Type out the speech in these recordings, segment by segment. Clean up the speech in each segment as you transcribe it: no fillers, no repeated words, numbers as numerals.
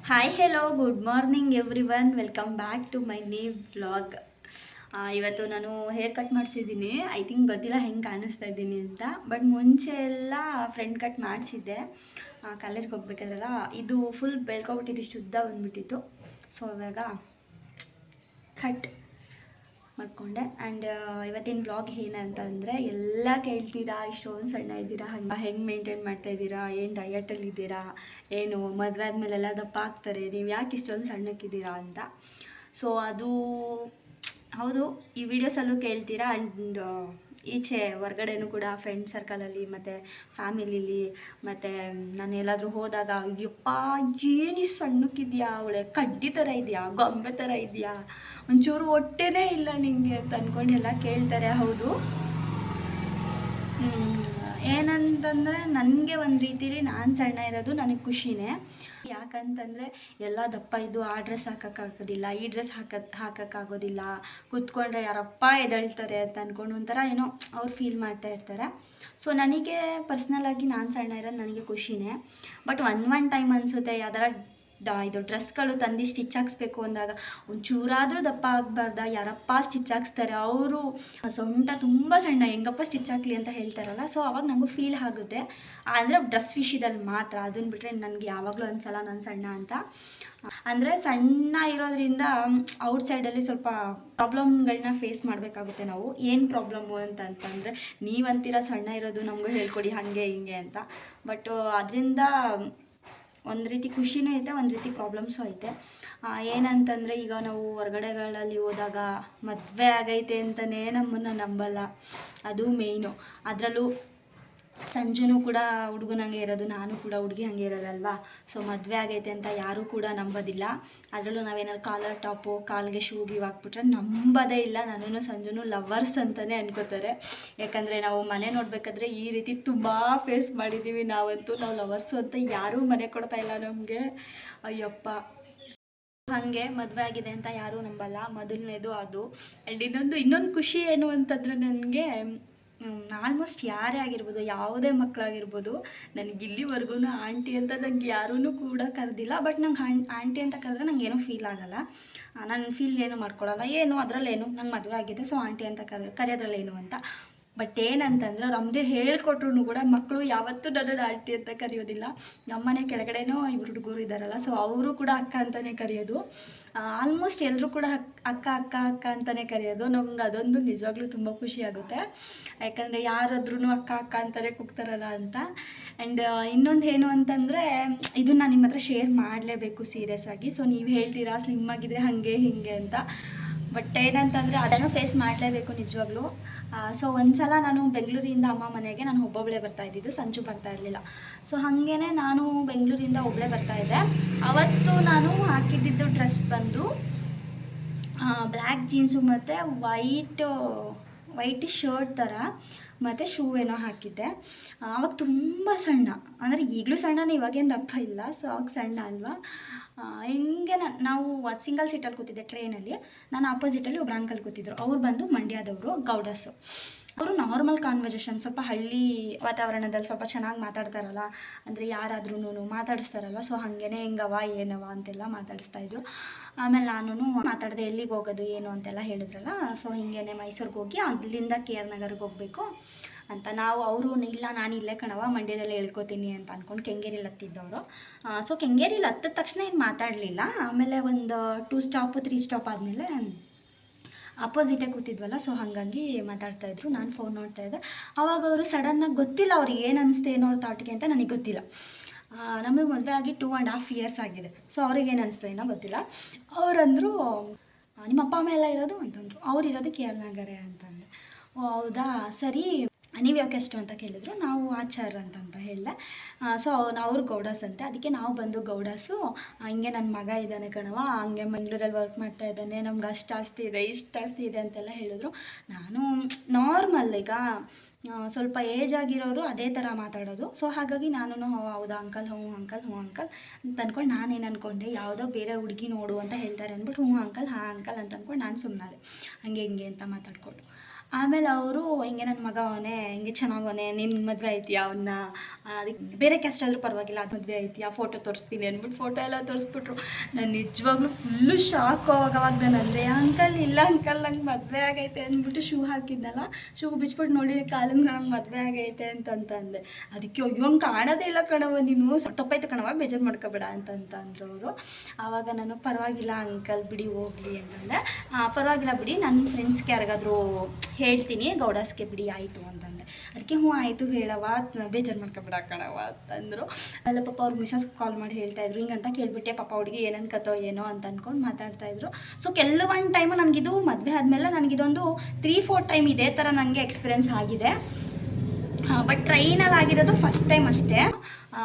Hi hello good morning everyone, welcome back to my new vlog. ಇವತ್ತು ನಾನು haircut ಮಾಡಿಸಿದ್ದೀನಿ. I think ಗೊತ್ತಿಲ್ಲ ಹೆಂಗೆ ಕಾಣಿಸ್ತಾ ಇದ್ದೀನಿ ಅಂತ. ಬಟ್ ಮುಂಚೆ ಎಲ್ಲ ಫ್ರಂಟ್ ಕಟ್ ಮಾಡಿಸಿದ್ದೆ ಕಾಲೇಜ್ಗೆ ಹೋಗ್ಬೇಕಾದ್ರಲ್ಲ. ಇದು ಫುಲ್ ಬೆಳ್ಕೊಬಿಟ್ಟಿದ್ದು, ಇಷ್ಟು ಉದ್ದ ಬಂದುಬಿಟ್ಟಿತ್ತು. ಸೊ ಇವಾಗ ಕಟ್ ಮಾಡಿಕೊಂಡೆ. ಆ್ಯಂಡ್ ಇವತ್ತಿನ ವ್ಲಾಗ್ ಏನಂತಂದರೆ, ಎಲ್ಲ ಕೇಳ್ತೀರಾ ಇಷ್ಟೊಂದು ಸಣ್ಣ ಇದ್ದೀರಾ, ಹೆಂಗೆ ಮೇಂಟೈನ್ ಮಾಡ್ತಾಯಿದ್ದೀರಾ, ಏನು ಡಯಟಲ್ಲಿ ಇದ್ದೀರಾ, ಏನು ಮದುವೆ ಆದಮೇಲೆಲ್ಲ ದಪ್ಪ ಆಗ್ತಾರೆ, ನೀವು ಯಾಕೆ ಇಷ್ಟೊಂದು ಸಣ್ಣಕ್ಕಿದ್ದೀರಾ ಅಂತ. ಸೊ ಅದು ಹೌದು, ಈ ವಿಡಿಯೋಸಲ್ಲೂ ಕೇಳ್ತೀರಾ. ಆ್ಯಂಡ್ ಈಚೆ ಹೊರ್ಗಡೆನೂ ಕೂಡ ಫ್ರೆಂಡ್ ಸರ್ಕಲಲ್ಲಿ ಮತ್ತು ಫ್ಯಾಮಿಲಿಲಿ ಮತ್ತು ನಾನು ಎಲ್ಲಾದರೂ ಹೋದಾಗ, ಅಯ್ಯಪ್ಪ ಏನು ಸಣ್ಣಕ್ಕಿದೆಯಾ, ಅವಳೆ ಕಡ್ಡಿ ಥರ ಇದೆಯಾ, ಗೊಂಬೆ ಥರ ಇದೆಯಾ, ಒಂಚೂರು ಹೊಟ್ಟೆನೇ ಇಲ್ಲ ನಿಂಗೆ ಅಂತ ಅಂದ್ಕೊಂಡು ಎಲ್ಲ ಕೇಳ್ತಾರೆ. ಹೌದು, ಏನಂತಂದರೆ ನನಗೆ ಒಂದು ರೀತಿಲಿ ನಾನು ಸಣ್ಣ ಇರೋದು ನನಗೆ ಖುಷಿನೇ. ಯಾಕಂತಂದರೆ ಎಲ್ಲ ದಪ್ಪ ಇದ್ದು ಆ ಡ್ರೆಸ್ ಹಾಕೋಕ್ಕಾಗೋದಿಲ್ಲ, ಈ ಡ್ರೆಸ್ ಹಾಕೋಕ್ಕಾಗೋದಿಲ್ಲ, ಕೂತ್ಕೊಂಡ್ರೆ ಯಾರಪ್ಪ ಎದಳ್ತಾರೆ ಅಂತ ಅಂದ್ಕೊಂಡು ಒಂಥರ ಏನೋ ಅವ್ರು ಫೀಲ್ ಮಾಡ್ತಾ ಇರ್ತಾರೆ. ಸೊ ನನಗೆ ಪರ್ಸ್ನಲಾಗಿ ನಾನು ಸಣ್ಣ ಇರೋದು ನನಗೆ ಖುಷಿನೇ. ಬಟ್ ಒನ್ ಟೈಮ್ ಅನಿಸುತ್ತೆ, ಯಾವ್ದಾರ ಇದು ಡ್ರೆಸ್ಗಳು ತಂದು ಸ್ಟಿಚ್ ಹಾಕ್ಸ್ಬೇಕು ಅಂದಾಗ ಒಂಚೂರಾದರೂ ದಪ್ಪ ಆಗಬಾರ್ದ, ಯಾರಪ್ಪ ಸ್ಟಿಚ್ ಹಾಕ್ಸ್ತಾರೆ, ಅವರು ಸೊಂಟ ತುಂಬ ಸಣ್ಣ, ಹೆಂಗಪ್ಪ ಸ್ಟಿಚ್ ಹಾಕ್ಲಿ ಅಂತ ಹೇಳ್ತಾರಲ್ಲ. ಸೊ ಅವಾಗ ನನಗೂ ಫೀಲ್ ಆಗುತ್ತೆ. ಆದರೆ ಡ್ರೆಸ್ ವಿಷಯದಲ್ಲಿ ಮಾತ್ರ, ಅದನ್ನು ಬಿಟ್ಟರೆ ನನಗೆ ಯಾವಾಗಲೂ ಅನ್ಸಲ್ಲ ನಾನು ಸಣ್ಣ ಅಂತ. ಅಂದರೆ ಸಣ್ಣ ಇರೋದ್ರಿಂದ ಔಟ್ಸೈಡಲ್ಲಿ ಸ್ವಲ್ಪ ಪ್ರಾಬ್ಲಮ್ಗಳನ್ನ ಫೇಸ್ ಮಾಡಬೇಕಾಗುತ್ತೆ ನಾವು. ಏನು ಪ್ರಾಬ್ಲಮ್ಮು ಅಂತಂತಂದರೆ, ನೀವಂತೀರ ಸಣ್ಣ ಇರೋದು ನಮಗೂ ಹೇಳ್ಕೊಡಿ ಹಾಗೆ ಹಿಂಗೆ ಅಂತ. ಬಟ್ ಅದರಿಂದ ಒಂದು ರೀತಿ ಖುಷಿನೂ ಐತೆ, ಒಂದು ರೀತಿ ಪ್ರಾಬ್ಲಮ್ಸು ಐತೆ. ಏನಂತಂದರೆ, ಈಗ ನಾವು ಹೊರ್ಗಡೆಗಳಲ್ಲಿ ಹೋದಾಗ ಮದುವೆ ಆಗೈತೆ ಅಂತಲೇ ನಮ್ಮನ್ನು ನಂಬಲ್ಲ, ಅದು ಮೇಯ್ನು. ಅದರಲ್ಲೂ ಸಂಜುನೂ ಕೂಡ ಹುಡುಗನಂಗೆ ಇರೋದು, ನಾನು ಕೂಡ ಹುಡುಗಿ ಹಂಗೆ ಇರೋದಲ್ವಾ. ಸೊ ಮದುವೆ ಆಗೈತೆ ಅಂತ ಯಾರೂ ಕೂಡ ನಂಬೋದಿಲ್ಲ. ಅದರಲ್ಲೂ ನಾವೇನಾದ್ರು ಕಾಲರ್ ಟಾಪು, ಕಾಲಿಗೆ ಶೂ ಗೀವ್ ಹಾಕ್ಬಿಟ್ರೆ ನಂಬೋದೇ ಇಲ್ಲ. ನಾನು ಸಂಜುನು ಲವರ್ಸ್ ಅಂತಲೇ ಅನ್ಕೋತಾರೆ. ಯಾಕಂದರೆ ನಾವು ಮನೆ ನೋಡಬೇಕಾದ್ರೆ ಈ ರೀತಿ ತುಂಬ ಫೇಸ್ ಮಾಡಿದ್ದೀವಿ ನಾವಂತೂ. ನಾವು ಲವರ್ಸು ಅಂತ ಯಾರೂ ಮನೆ ಕೊಡ್ತಾ ಇಲ್ಲ ನಮಗೆ. ಅಯ್ಯಪ್ಪ, ಹಾಗೆ ಮದುವೆ ಆಗಿದೆ ಅಂತ ಯಾರೂ ನಂಬಲ್ಲ, ಮೊದಲನೇದು ಅದು. ಆ್ಯಂಡ್ ಇನ್ನೊಂದು ಖುಷಿ ಏನು ಅಂತಂದರೆ, ನನಗೆ ಆಲ್ಮೋಸ್ಟ್ ಯಾರೇ ಆಗಿರ್ಬೋದು, ಯಾವುದೇ ಮಕ್ಕಳಾಗಿರ್ಬೋದು, ನನಗೆ ಇಲ್ಲಿವರೆಗೂ ಆಂಟಿ ಅಂತ ನನಗೆ ಯಾರೂ ಕೂಡ ಕರೆದಿಲ್ಲ. ಬಟ್ ನಂಗೆ ಆಂಟಿ ಅಂತ ಕರೆದ್ರೆ ನಂಗೆ ಏನೂ ಫೀಲ್ ಆಗೋಲ್ಲ, ನಾನು ಫೀಲ್ ಏನೂ ಮಾಡ್ಕೊಳ್ಳಲ್ಲ. ಏನು ಅದರಲ್ಲೇನು, ನಂಗೆ ಮದುವೆ ಆಗಿದೆ, ಸೊ ಆಂಟಿ ಅಂತ ಕರೆಯೋದ್ರಲ್ಲೇನು ಅಂತ. ಬಟ್ ಏನಂತಂದರೆ, ಅವ್ರು ಅಮ್ಮದೇ ಹೇಳ್ಕೊಟ್ರು ಕೂಡ ಮಕ್ಕಳು ಯಾವತ್ತೂ ನನ್ನನ್ನು ಆಂಟಿ ಅಂತ ಕರೆಯೋದಿಲ್ಲ. ನಮ್ಮನೆ ಕೆಳಗಡೆನೂ ಇಬ್ಬರು ಹುಡುಗರು ಇದ್ದಾರಲ್ಲ, ಸೊ ಅವರು ಕೂಡ ಅಕ್ಕ ಅಂತಲೇ ಕರೆಯೋದು. ಆಲ್ಮೋಸ್ಟ್ ಎಲ್ಲರೂ ಕೂಡ ಅಕ್ಕ ಅಕ್ಕ ಅಕ್ಕ ಅಂತಲೇ ಕರೆಯೋದು. ನಮ್ಗೆ ಅದೊಂದು ನಿಜವಾಗ್ಲೂ ತುಂಬ ಖುಷಿ ಆಗುತ್ತೆ. ಯಾಕಂದರೆ ಯಾರಾದ್ರೂ ಅಕ್ಕ ಅಕ್ಕ ಅಂತಲೇ ಕೂಗ್ತಾರಲ್ಲ ಅಂತ. ಆ್ಯಂಡ್ ಇನ್ನೊಂದು ಏನು ಅಂತಂದರೆ, ಇದನ್ನು ನಾನು ನಿಮ್ಮ ಹತ್ರ ಶೇರ್ ಮಾಡಲೇಬೇಕು ಸೀರಿಯಸ್ ಆಗಿ. ಸೊ ನೀವು ಹೇಳ್ತೀರಾ ಸ್ಲಿಮ್ ಆಗಿದ್ರೆ ಹಾಗೆ ಹೀಗೆ ಅಂತ. ಬಟ್ ಏನಂತಂದರೆ, ಅದನ್ನು ಫೇಸ್ ಮಾಡಲೇಬೇಕು ನಿಜವಾಗ್ಲೂ. ಸೊ ಒಂದು ಸಲ ನಾನು ಬೆಂಗಳೂರಿಂದ ಅಮ್ಮ ಮನೆಗೆ ನಾನು ಒಬ್ಬೊಬ್ಬಳೇ ಬರ್ತಾಯಿದ್ದಿದ್ದು, ಸಂಜು ಬರ್ತಾ ಇರಲಿಲ್ಲ. ಸೊ ಹಾಗೇ ನಾನು ಬೆಂಗಳೂರಿಂದ ಒಬ್ಬಳೇ ಬರ್ತಾಯಿದ್ದೆ. ಅವತ್ತು ನಾನು ಹಾಕಿದ್ದಿದ್ದು ಡ್ರೆಸ್ ಬಂದು ಬ್ಲ್ಯಾಕ್ ಜೀನ್ಸು ಮತ್ತು ವೈಟ್ ಶರ್ಟ್ ಥರ ಮತ್ತು ಶೂ ಏನೋ ಹಾಕಿದ್ದೆ. ಆವಾಗ ತುಂಬ ಸಣ್ಣ, ಅಂದರೆ ಈಗಲೂ ಸಣ್ಣನೇ, ಇವಾಗೇನು ದಪ್ಪ ಇಲ್ಲ. ಸೊ ಅವಾಗ ಸಣ್ಣ ಅಲ್ವಾ. ಹಿಂಗೆ ನಾವು ಸಿಂಗಲ್ ಸೀಟಲ್ಲಿ ಕೂತಿದ್ದೆ ಟ್ರೈನಲ್ಲಿ. ನಾನು ಆಪೋಸಿಟಲ್ಲಿ ಒಬ್ರು ಅಂಕಲ್ ಕೂತಿದ್ರು. ಅವ್ರು ಬಂದು ಮಂಡ್ಯದವರು, ಗೌಡಸ್ಸು. ಅವರು ನಾರ್ಮಲ್ ಕಾನ್ವರ್ಜೇಷನ್, ಸ್ವಲ್ಪ ಹಳ್ಳಿ ವಾತಾವರಣದಲ್ಲಿ ಸ್ವಲ್ಪ ಚೆನ್ನಾಗಿ ಮಾತಾಡ್ತಾರಲ್ಲ, ಅಂದರೆ ಯಾರಾದ್ರೂ ಮಾತಾಡಿಸ್ತಾರಲ್ಲ. ಸೊ ಹಾಗೇ ಹೆಂಗವ ಏನವ ಅಂತೆಲ್ಲ ಮಾತಾಡಿಸ್ತಾಯಿದ್ರು. ಆಮೇಲೆ ನಾನು ಮಾತಾಡಿದೆ, ಎಲ್ಲಿಗೆ ಹೋಗೋದು ಏನು ಅಂತೆಲ್ಲ ಹೇಳಿದ್ರಲ್ಲ. ಸೊ ಹಿಂಗೇ ಮೈಸೂರಿಗೆ ಹೋಗಿ ಅಲ್ಲಿಂದ ಕೆ ಆರ್ ನಗರ್ಗೆ ಹೋಗಬೇಕು ಅಂತ. ಅವರು ಇಲ್ಲ, ನಾನು ಇಲ್ಲೇ ಕಣವ ಮಂಡ್ಯದಲ್ಲೇ ಹೇಳ್ಕೊತೀನಿ ಅಂತ ಅಂದ್ಕೊಂಡು ಕೆಂಗೇರಿಲಿ ಹತ್ತಿದ್ದವರು. ಸೊ ಕೆಂಗೇರಿಲಿ ಹತ್ತಿದ ತಕ್ಷಣ ಏನು ಮಾತಾಡಲಿಲ್ಲ. ಆಮೇಲೆ ಒಂದು 2 ಸ್ಟಾಪು 3 ಸ್ಟಾಪ್ ಆದಮೇಲೆ ಅಪೋಸಿಟೇ ಕೂತಿದ್ವಲ್ಲ, ಸೊ ಹಾಗಾಗಿ ಮಾತಾಡ್ತಾಯಿದ್ರು. ನಾನು ಫೋನ್ ನೋಡ್ತಾಯಿದ್ದೆ. ಆವಾಗ ಅವರು ಸಡನ್ನಾಗಿ, ಗೊತ್ತಿಲ್ಲ ಅವ್ರಿಗೆ ಏನು ಅನ್ನಿಸ್ತೇನೋ ಅವ್ರ ತಾಟಿಗೆ ಅಂತ, ನನಗೆ ಗೊತ್ತಿಲ್ಲ. ನಮಗೆ ಮದುವೆ ಆಗಿ 2.5 ಇಯರ್ಸ್ ಆಗಿದೆ. ಸೊ ಅವ್ರಿಗೆ ಏನು ಅನ್ನಿಸ್ತು ಏನೋ ಗೊತ್ತಿಲ್ಲ. ಅವರಂದರು, ನಿಮ್ಮ ಅಪ್ಪ ಅಮ್ಮ ಎಲ್ಲ ಇರೋದು ಅಂತಂದರು. ಅವ್ರು ಇರೋದು ಕೆ ಆರ್ ನಗರ ಅಂತಂದೆ. ಓ ಹೌದಾ, ಸರಿ, ನೀವು ಯಾಕೆ ಎಷ್ಟು ಅಂತ ಕೇಳಿದ್ರು. ನಾವು ಆಚಾರ್ ಅಂತಂತ ಹೇಳಿದೆ. ಸೊ ಅವ್ರು ಗೌಡಾಸ್ ಅಂತೆ. ಅದಕ್ಕೆ ನಾವು ಬಂದು ಗೌಡಾಸು, ಹಿಂಗೆ ನನ್ನ ಮಗ ಇದ್ದಾನೆ ಕಣವ, ಹಂಗೆ ಮಂಗಳೂರಲ್ಲಿ ವರ್ಕ್ ಮಾಡ್ತಾ ಇದ್ದಾನೆ, ನಮ್ಗೆ ಅಷ್ಟು ಆಸ್ತಿ ಇದೆ, ಇಷ್ಟು ಆಸ್ತಿ ಇದೆ ಅಂತೆಲ್ಲ ಹೇಳಿದ್ರು. ನಾನು ನಾರ್ಮಲ್, ಈಗ ಸ್ವಲ್ಪ ಏಜ್ ಆಗಿರೋರು ಅದೇ ಥರ ಮಾತಾಡೋದು. ಸೊ ಹಾಗಾಗಿ ನಾನು ಹೌದಾ ಅಂಕಲ್, ಹ್ಞೂ ಅಂಕಲ್ ಅಂತ ಅಂದ್ಕೊಂಡು ನಾನೇನು ಅಂದ್ಕೊಂಡೆ, ಯಾವುದೋ ಬೇರೆ ಹುಡುಗಿ ನೋಡು ಅಂತ ಹೇಳ್ತಾರೆ ಅಂದ್ಬಿಟ್ಟು ಹ್ಞೂ ಅಂಕಲ್, ಹಾಂ ಅಂಕಲ್ ಅಂತ ಅಂದ್ಕೊಂಡು ನಾನು ಸುಮ್ಮನಾದೆ, ಹಾಗೆ ಹಿಂಗೆ ಅಂತ ಮಾತಾಡ್ಕೊಂಡು. ಆಮೇಲೆ ಅವರು ಹಿಂಗೆ ನನ್ನ ಮಗ ಅವನೇ ಹಿಂಗೆ ಚೆನ್ನಾಗವನೆ ನಿನ್ನ ಮದುವೆ ಐತಿಯಾ ಅವನ್ನ ಅದಕ್ಕೆ ಬೇರೆ ಕ್ಯಾಸ್ಟ್ ಆದರೂ ಪರವಾಗಿಲ್ಲ ಅದು ಮದುವೆ ಐತಿಯಾ ಫೋಟೋ ತೋರಿಸ್ತೀನಿ ಅಂದ್ಬಿಟ್ಟು ಫೋಟೋ ಎಲ್ಲ ತೋರಿಸ್ಬಿಟ್ರು. ನಾನು ನಿಜವಾಗ್ಲೂ ಫುಲ್ಲು ಶಾಕ್. ಅವಾಗ ನಾನು ಅಂದೆ ಅಂಕಲ್ ಇಲ್ಲ ಅಂಕಲ್ ನಂಗೆ ಮದುವೆ ಆಗೈತೆ ಅಂದ್ಬಿಟ್ಟು ಶೂ ಹಾಕಿದ್ನಲ್ಲ, ಶೂ ಬಿಚ್ಬಿಟ್ಟು ನೋಡಿ ಕಾಲಿಗೆ ನಂಗೆ ಮದುವೆ ಆಗೈತೆ ಅಂತ ಅಂದೆ. ಅದಕ್ಕೆ ಅಯ್ಯೋ ಹಂಗೆ ಕಾಣೋದೇ ಇಲ್ಲ ಕಣವ ನೀನು, ತಪ್ಪಾಯ್ತು ಕಣವ ಬೇಜಾರು ಮಾಡ್ಕೋಬೇಡ ಅಂದ್ರು ಅವರು. ಆವಾಗ ನಾನು ಪರವಾಗಿಲ್ಲ ಅಂಕಲ್ ಬಿಡಿ ಹೋಗಲಿ ಅಂತಂದೆ. ಪರವಾಗಿಲ್ಲ ಬಿಡಿ ನನ್ನ ಫ್ರೆಂಡ್ಸ್ಗೆ ಯಾರಿಗಾದರೂ ಹೇಳ್ತೀನಿ ಗೌಡಸ್ಗೆ ಬಿಡಿ ಆಯಿತು ಅಂತಂದೆ. ಅದಕ್ಕೆ ಹ್ಞೂ ಆಯಿತು ಹೇಳವ ಬೇಜಾರು ಮಾಡ್ಕೊಬೇಡ ಕಣವ ಅಂತಂದರು. ಅಲ್ಲ ಪಾಪ ಅವ್ರು ಮಿಸಸ್ ಕಾಲ್ ಮಾಡಿ ಹೇಳ್ತಾಯಿದ್ರು ಹಿಂಗಂತ ಕೇಳ್ಬಿಟ್ಟೆ ಪಾಪ ಹುಡುಗಿ ಏನನ್ಕತ್ತೋ ಏನೋ ಅಂತ ಅಂದ್ಕೊಂಡು ಮಾತಾಡ್ತಾಯಿದ್ರು. ಸೊ ಕೆಲವೊಂದು ಟೈಮು ನನಗಿದು ಮದುವೆ ಆದಮೇಲೆ ನನಗಿದೊಂದು 3-4 ಟೈಮ್ ಇದೇ ಥರ ನನಗೆ ಎಕ್ಸ್ಪೀರಿಯೆನ್ಸ್ ಆಗಿದೆ. ಬಟ್ ಟ್ರೈನಲ್ಲಿ ಆಗಿರೋದು ಫಸ್ಟ್ ಟೈಮ್ ಅಷ್ಟೇ.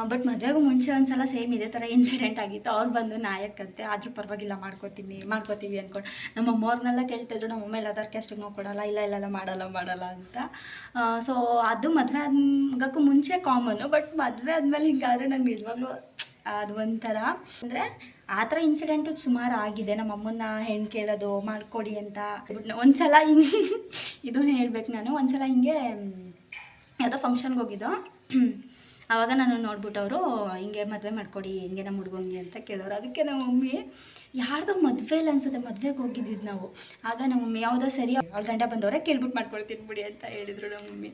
ಬಟ್ ಮದುವೆಗೂ ಮುಂಚೆ ಒಂದು ಸಲ ಸೇಮ್ ಇದೇ ಥರ ಇನ್ಸಿಡೆಂಟ್ ಆಗಿತ್ತು. ಅವ್ರು ಬಂದು ನಾಯಕಂತೆ ಆದರೂ ಪರವಾಗಿಲ್ಲ ಮಾಡ್ಕೋತೀವಿ ಅಂದ್ಕೊಂಡು ನಮ್ಮ ಅಮ್ಮವ್ರನ್ನೆಲ್ಲ ಕೇಳ್ತಾಯಿದ್ರು. ನಮ್ಮ ಅಮ್ಮ ಎಲ್ಲ ಅದಕ್ಕೆ ಅಷ್ಟು ನೋವು ಕೊಡೋಲ್ಲ, ಇಲ್ಲ ಮಾಡಲ್ಲ ಅಂತ. ಸೊ ಅದು ಮದುವೆ ಆಗಕ್ಕೂ ಮುಂಚೆ ಕಾಮನ್ನು. ಬಟ್ ಮದುವೆ ಆದಮೇಲೆ ಹಿಂಗಾದ್ರೆ ನಂಗೆ ನಿಜವಾಗ್ಲೂ ಅದು ಒಂಥರ ಅಂದರೆ ಆ ಥರ ಇನ್ಸಿಡೆಂಟು ಸುಮಾರು ಆಗಿದೆ. ನಮ್ಮ ಅಮ್ಮನ್ನ ಹೆಣ್ಣು ಕೇಳೋದು ಮಾಡಿಕೊಡಿ ಅಂತ ಒಂದು ಸಲ ಹಿಂಗೆ ಇದನ್ನು ಹೇಳ್ಬೇಕು ನಾನು. ಒಂದು ಸಲ ಹಿಂಗೆ ಯಾವುದೋ ಫಂಕ್ಷನ್ಗೆ ಹೋಗಿದ್ದೋ. ಆವಾಗ ನಾನು ನೋಡ್ಬಿಟ್ಟು ಅವರು ಹಿಂಗೆ ಮದುವೆ ಮಾಡಿಕೊಡಿ ಹಿಂಗೆ ನಮ್ಮ ಹುಡುಗಂಗೆ ಅಂತ ಕೇಳೋರು. ಅದಕ್ಕೆ ನಮ್ಮ ಮಮ್ಮಿ ಯಾರ್ದೋ ಮದುವೆಯಲ್ಲಿ ಅನ್ಸುತ್ತೆ ಮದುವೆಗೆ ಹೋಗಿದ್ದಿದ್ದು ನಾವು. ಆಗ ನಮ್ಮ ಮಮ್ಮಿ ಯಾವುದೋ ಸರಿ ಅವ್ಳ ಗಂಡ ಬಂದವರೇ ಕೇಳ್ಬಿಟ್ಟು ಮಾಡ್ಕೊಳ್ತೀನಿ ಬಿಡಿ ಅಂತ ಹೇಳಿದರು ನಮ್ಮ ಮಮ್ಮಿ.